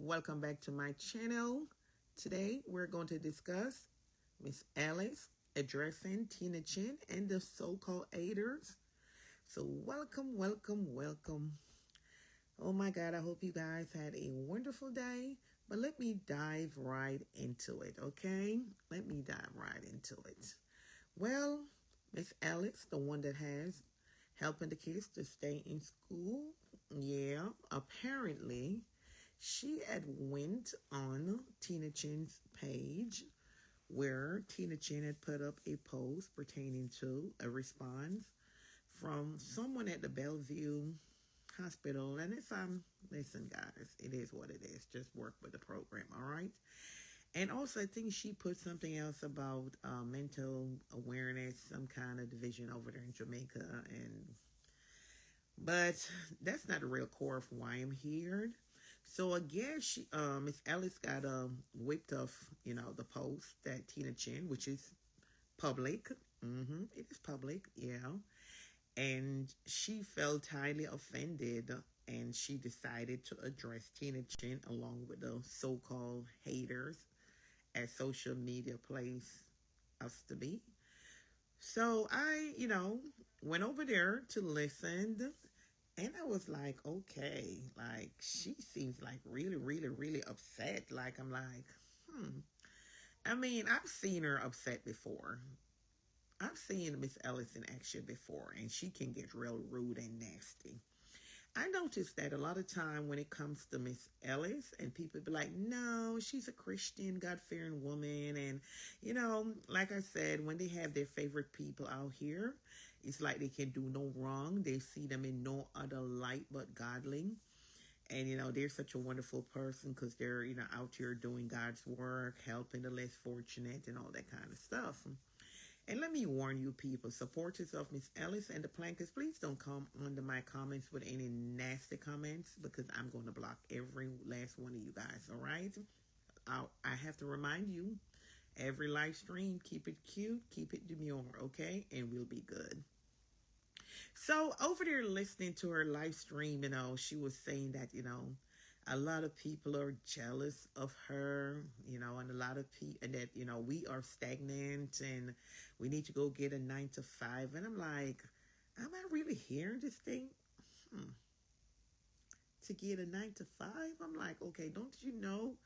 Welcome back to my channel. Today we're going to discuss Miss Ellis addressing Tina Chin and the so-called haters. So welcome. Oh my God, I hope you guys had a wonderful day. But let me dive right into it, okay? Let me dive right into it. Well, Miss Ellis, the one that has helping the kids to stay in school, yeah, apparently she had went on Tina Chin's page where Tina Chin had put up a post pertaining to a response from someone at the Bellevue Hospital. And if I'm, listen guys, it is what it is. Just work with the program, all right? And also, I think she put something else about mental awareness, some kind of division over there in Jamaica. But that's not the real core of why I'm here. So again, Miss Ellis got whipped off, the post that Tina Chin, which is public. It is public, yeah. And she felt highly offended, and she decided to address Tina Chin along with the so-called haters, as social media place us to be. So I, went over there to listen, and I was like, okay, like she seems like really upset. Like I'm like, I mean, I've seen her upset before. I've seen Miss Ellis in action before, and she can get real rude and nasty. I noticed that a lot of time when it comes to Miss Ellis, and people be like, no, she's a Christian, God-fearing woman. And, like I said, when they have their favorite people out here, it's like they can do no wrong. They see them in no other light but godly. And, they're such a wonderful person because they're, out here doing God's work, helping the less fortunate and all that kind of stuff. And let me warn you people, supporters of Miss Ellis and the Plankers, please don't come under my comments with any nasty comments because I'm going to block every last one of you guys, all right? I have to remind you, every live stream, keep it cute, keep it demure, okay? And we'll be good. So over there listening to her live stream, she was saying that, a lot of people are jealous of her, and a lot of people, and that, we are stagnant and we need to go get a 9 to 5. And I'm like, am I really hearing this thing? To get a 9 to 5? I'm like, okay, don't you know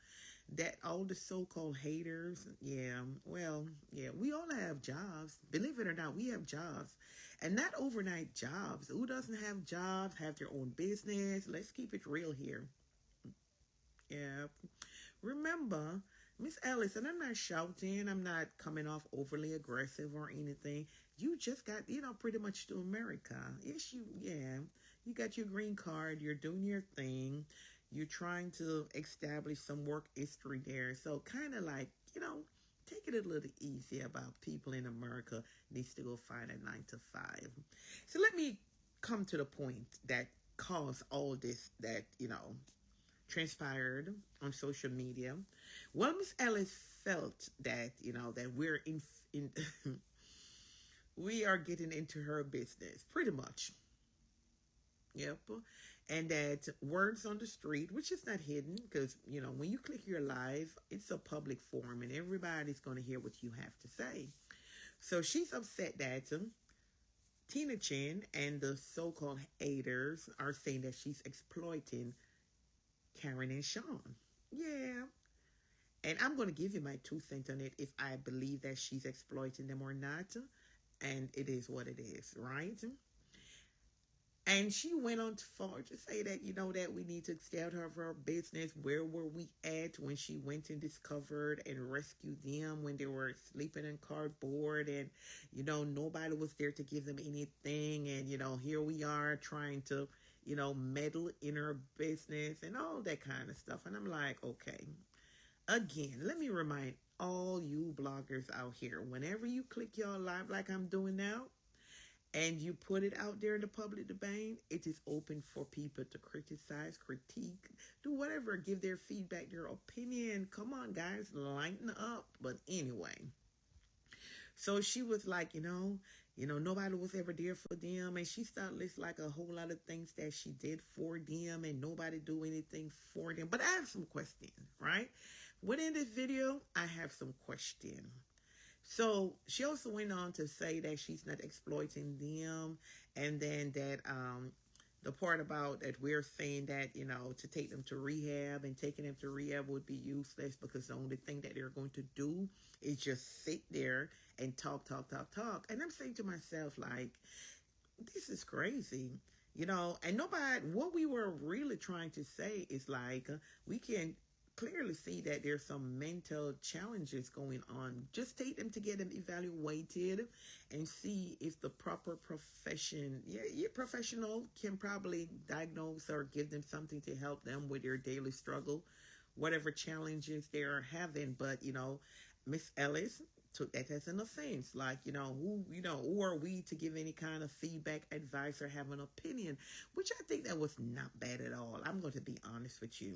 that all the so-called haters, we all have jobs. Believe it or not, we have jobs. And not overnight jobs. Who doesn't have jobs, have their own business? Let's keep it real here. Yeah. Remember, Miss Ellis, and I'm not shouting, I'm not coming off overly aggressive or anything. You just got, pretty much to America. Yes, you got your green card, you're doing your thing, you're trying to establish some work history there. So kind of like, take it a little easy about people in America needs to go find a 9 to 5. So let me come to the point that caused all this that, transpired on social media. Well, Miss Ellis felt that, that we're in we are getting into her business, pretty much. Yep. And that words on the street, which is not hidden, because, when you click your live, it's a public forum and everybody's going to hear what you have to say. So she's upset that Tina Chin and the so-called haters are saying that she's exploiting Karen and Shawn. Yeah. And I'm going to give you my 2 cents on it if I believe that she's exploiting them or not. And it is what it is, right? And she went on far to say that, that we need to stay out of her business. Where were we at when she went and discovered and rescued them when they were sleeping in cardboard and, nobody was there to give them anything. And, here we are trying to, meddle in her business and all that kind of stuff. And I'm like, okay, again, let me remind all you bloggers out here, whenever you click your live like I'm doing now, and you put it out there in the public domain, it is open for people to criticize, critique, do whatever, give their feedback, their opinion. Come on, guys, lighten up. But anyway, so she was like, You know, nobody was ever there for them, and she started list like a whole lot of things that she did for them, and nobody do anything for them. But I have some questions, right? Within this video, I have some questions. So she also went on to say that she's not exploiting them, and then that the part about that we're saying that to take them to rehab, and taking them to rehab would be useless because the only thing that they're going to do is just sit there and talk, talk, talk, talk. And I'm saying to myself, like, this is crazy. And nobody, what we were really trying to say is like, we can clearly see that there's some mental challenges going on. Just take them to get them evaluated and see if the proper profession, your professional can probably diagnose or give them something to help them with their daily struggle, whatever challenges they're having. But, Miss Ellis took that as an offense. Like, who are we to give any kind of feedback, advice, or have an opinion? Which I think that was not bad at all. I'm going to be honest with you.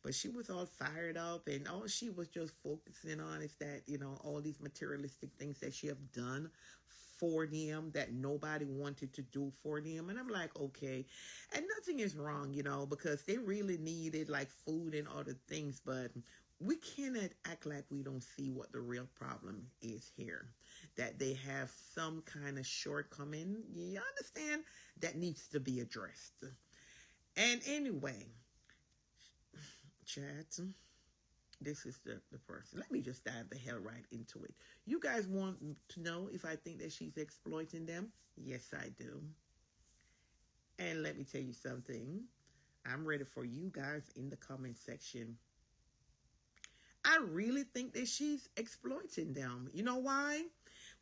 But she was all fired up, and all she was just focusing on is that, all these materialistic things that she have done for them that nobody wanted to do for them. And I'm like, okay. And nothing is wrong, because they really needed like food and other things, but we cannot act like we don't see what the real problem is here. That they have some kind of shortcoming, you understand, that needs to be addressed. And anyway, chat, this is the person. Let me just dive the hell right into it. You guys want to know if I think that she's exploiting them? Yes, I do. And let me tell you something. I'm ready for you guys in the comment section. I really think that she's exploiting them. You know why?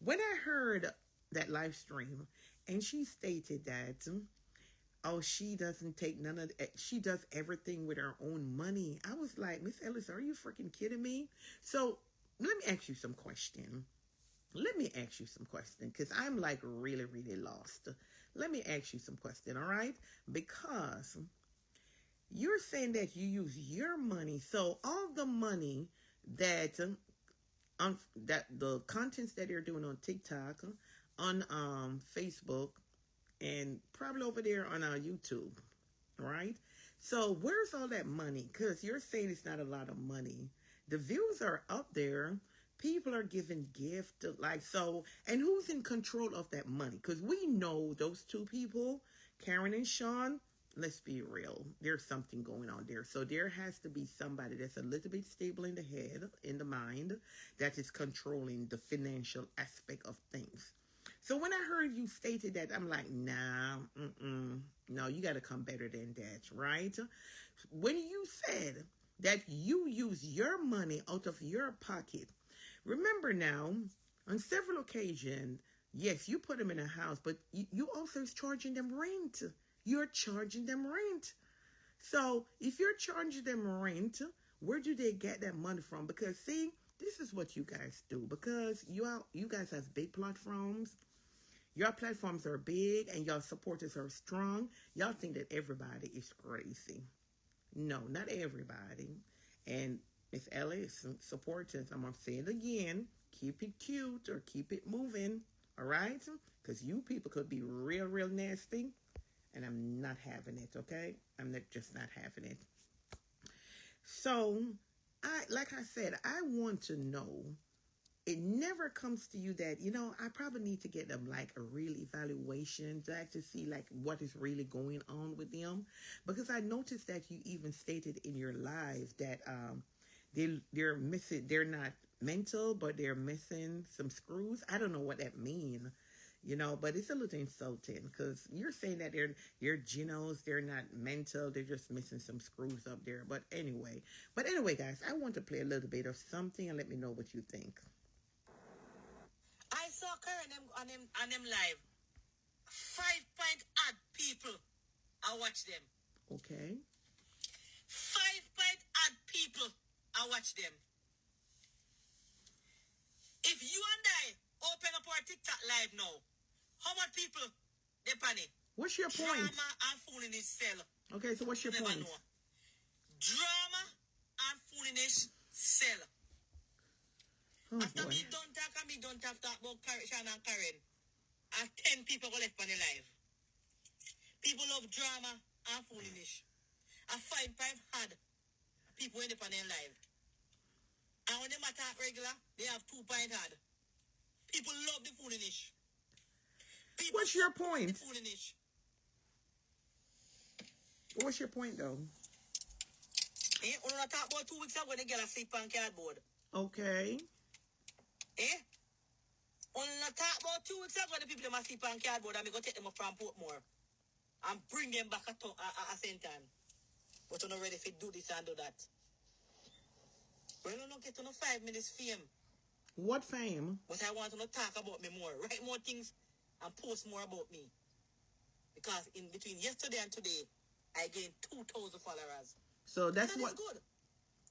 When I heard that live stream and she stated that, oh, she doesn't take none of it, she does everything with her own money. I was like, Miss Ellis, are you freaking kidding me? So let me ask you some question. Let me ask you some question because I'm like really, really lost. Let me ask you some question, all right? Because you're saying that you use your money. So all the money that that the contents that you're doing on TikTok, on Facebook, and probably over there on YouTube, right? So where's all that money? Because you're saying it's not a lot of money. The views are up there. People are giving gift like so, and who's in control of that money? Because we know those two people, Karen and Shawn. Let's be real. There's something going on there. So there has to be somebody that's a little bit stable in the head, in the mind, that is controlling the financial aspect of things. So when I heard you stated that, I'm like, nah, no, you got to come better than that, right? When you said that you use your money out of your pocket, remember now, on several occasions, yes, you put them in a house, but you also is charging them rent. You're charging them rent. So if you're charging them rent, where do they get that money from? Because see, this is what you guys do. Because you guys have big platforms. Your platforms are big and your supporters are strong. Y'all think that everybody is crazy. No, not everybody. And Miss Ellis supporters, I'm gonna say it again. Keep it cute or keep it moving. All right? Because you people could be real, real nasty. And I'm not having it, okay? I'm just not having it. So, like I said, I want to know. It never comes to you that, I probably need to get them like a real evaluation to see like what is really going on with them. Because I noticed that you even stated in your live that they're missing, they're not mental, but they're missing some screws. I don't know what that means. But it's a little insulting because you're saying that they're genos, they're not mental, they're just missing some screws up there. But anyway, guys, I want to play a little bit of something and let me know what you think. I saw Karen on them live. 5 point odd people. I watch them. Okay. 5 point odd people. I watch them. If you and I open up our TikTok live now, how much people they panic? What's your point? Drama and foolishness sell. Okay, so what's your point? Know. Drama and foolishness sell. Oh, After boy. me don't talk about Shawn and Karen. And 10 people go left on the live. People love drama and foolishness. And 5 hard people end up on their live. And when they attack regular, they have 2 hard. People love the foolishness. What's your point? The foolishness. What's your point, though? Eh? When I talk about 2 weeks ago, they get a sleep on cardboard. Okay. Eh? When I talk about 2 weeks ago, the people them sleep on cardboard, and we go take them up from Portmore and bring them back at St. Anne. But you're not ready to do this and do that. But you don't get to no 5 minutes fame. What fame? But I want to talk about me more. Write more things and post more about me. Because in between yesterday and today, I gained 2,000 followers. So that's what. Good.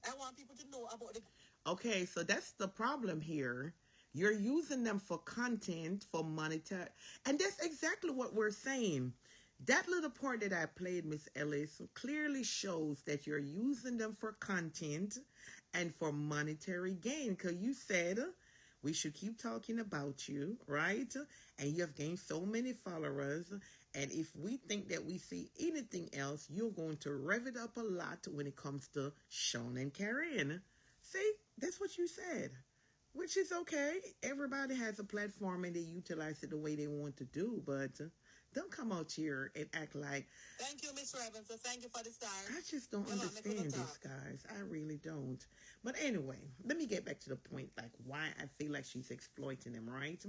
I want people to know about the. Okay, so that's the problem here. You're using them for content, for monetary, and that's exactly what we're saying. That little part that I played, Miss Ellis, clearly shows that you're using them for content and for monetary gain. Because you said we should keep talking about you, right? And you have gained so many followers. And if we think that we see anything else, you're going to rev it up a lot when it comes to Shawn and Karen. See, that's what you said, which is okay. Everybody has a platform and they utilize it the way they want to do, but don't come out here and act like. Thank you, Miss Robinson. Thank you for the stars. I just don't understand this, guys. I really don't. But anyway, let me get back to the point, like why I feel like she's exploiting them, right?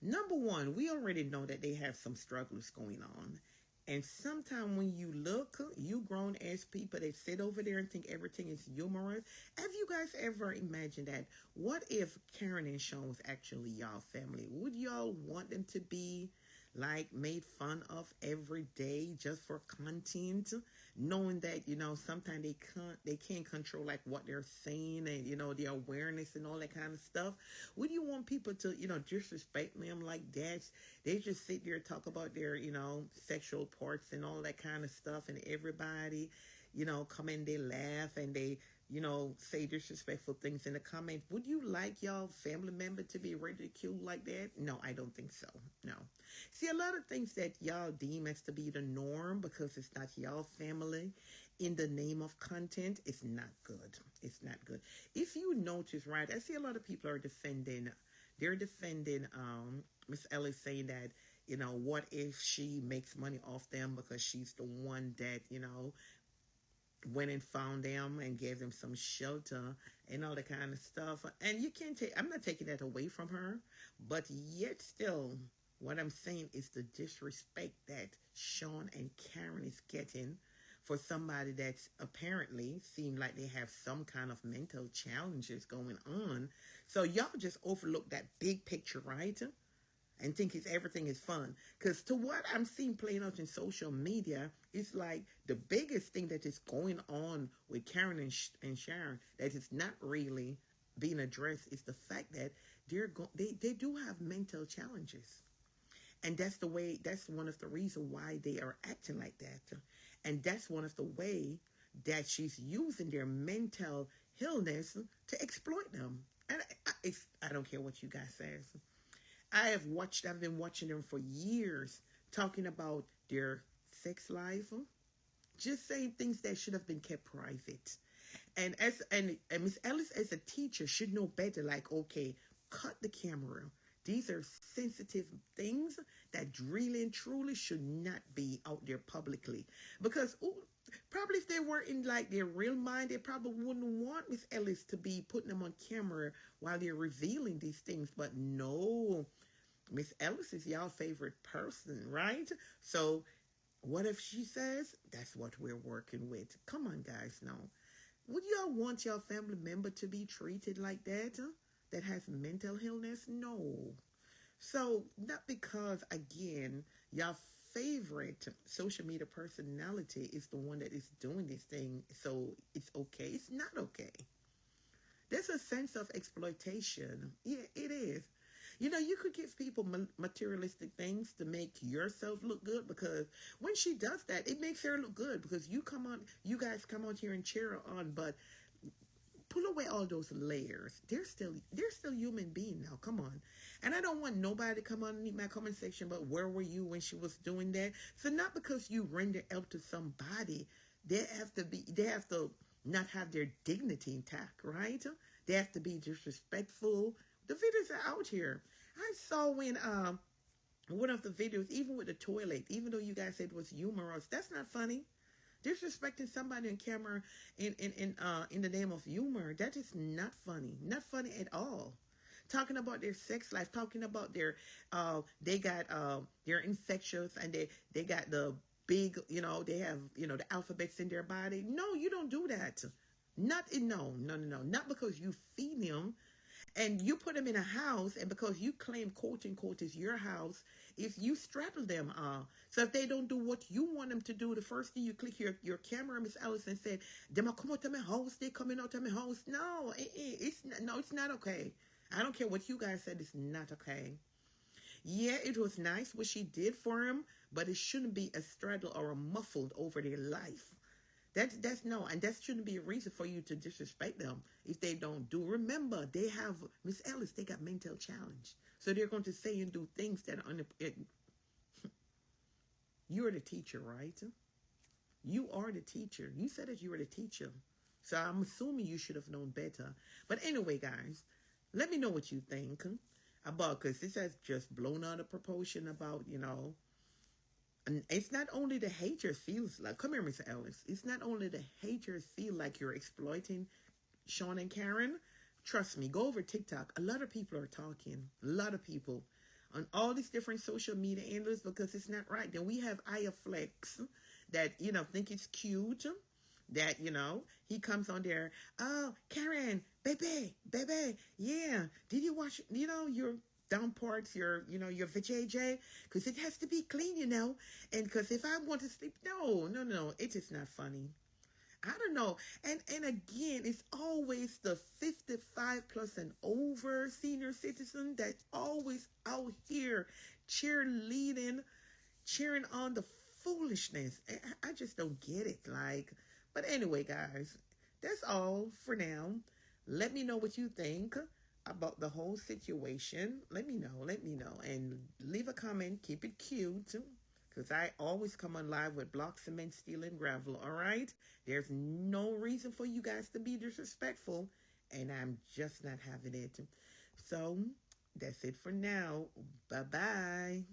Number one, we already know that they have some struggles going on. And sometimes when you look, you grown as people that sit over there and think everything is humorous. Have you guys ever imagined that? What if Karen and Shawn was actually y'all family? Would y'all want them to be like made fun of every day just for content, knowing that sometimes they can't control like what they're saying and the awareness and all that kind of stuff? Would you want people to disrespect them like that? They just sit there and talk about their sexual parts and all that kind of stuff, and everybody come in, they laugh and they say disrespectful things in the comment. Would you like y'all family member to be ridiculed like that? No, I don't think so. No. See, a lot of things that y'all deem as to be the norm because it's not y'all family in the name of content, it's not good. It's not good. If you notice, right, I see a lot of people are defending, Miss Ellis, saying that, what if she makes money off them because she's the one that, went and found them and gave them some shelter and all that kind of stuff. And you can't take, I'm not taking that away from her, but yet still, what I'm saying is the disrespect that Shawn and Karen is getting for somebody that's apparently seem like they have some kind of mental challenges going on. So y'all just overlook that big picture, right? And think everything is fun. Because to what I'm seeing playing out in social media, it's like the biggest thing that is going on with Karen and Sharon that is not really being addressed is the fact that they do have mental challenges. And that's one of the reasons why they are acting like that. And that's one of the way that she's using their mental illness to exploit them. And I don't care what you guys say. I've been watching them for years talking about their sex life, just saying things that should have been kept private. And Miss Ellis as a teacher should know better, like, okay, cut the camera. These are sensitive things that really and truly should not be out there publicly. Because probably if they were in like their real mind, they probably wouldn't want Miss Ellis to be putting them on camera while they're revealing these things. But no, Miss Ellis is y'all favorite person, right? So what if she says that's what we're working with? Come on, guys, no. Would y'all want your family member to be treated like that? That has mental illness? No. So not because again, your favorite social media personality is the one that is doing this thing, so it's okay. It's not okay. There's a sense of exploitation. Yeah, it is. You could give people materialistic things to make yourself look good, because when she does that, it makes her look good because you guys come out here and cheer her on, but pull away all those layers. They're still human being now. Come on. And I don't want nobody to come underneath my comment section, but where were you when she was doing that? So not because you render help to somebody, they have to not have their dignity intact, right? They have to be disrespectful. The videos are out here. I saw when one of the videos, even with the toilet, even though you guys said it was humorous, that's not funny. Disrespecting somebody on camera in the name of humor, that is not funny. Not funny at all. Talking about their sex life, talking about their they got they're infectious and they got the big, they have, the alphabets in their body. No, you don't do that. Not in no, no, no, no. Not because you feed them and you put them in a house, and because you claim quote unquote is your house, if you straddle them, so if they don't do what you want them to do, the first thing you click your camera, Miss Ellis, and said, "Them a come out of my house, they coming out of my house." No, it's not okay. I don't care what you guys said, it's not okay. Yeah, it was nice what she did for him, but it shouldn't be a straddle or a muffled over their life. That's no, and that shouldn't be a reason for you to disrespect them if they don't do. Remember, they have Miss Ellis. They got mental challenge, so they're going to say and do things that are you're the teacher, right? You are the teacher. You said that you were the teacher, so I'm assuming you should have known better. But anyway, guys, let me know what you think about, because this has just blown out of proportion about, and it's not only the haters feels like, come here, Mr. Ellis. It's not only the haters feel like you're exploiting Shawn and Karen. Trust me, go over TikTok. A lot of people are talking. A lot of people on all these different social media handles, because it's not right. Then we have Aya Flex that, think it's cute. That, he comes on there. Oh, Karen, baby, yeah. Did you watch, your down parts, your vajayjay? Because it has to be clean, And because if I want to sleep, no, it is not funny. I don't know. And again, it's always the 55 plus and over senior citizen that always out here cheerleading, cheering on the foolishness. I just don't get it. Like, but anyway, guys, that's all for now. Let me know what you think about the whole situation. Let me know. And leave a comment. Keep it cute. Because I always come on live with block, cement, steel, and gravel. All right? There's no reason for you guys to be disrespectful. And I'm just not having it. So, that's it for now. Bye bye.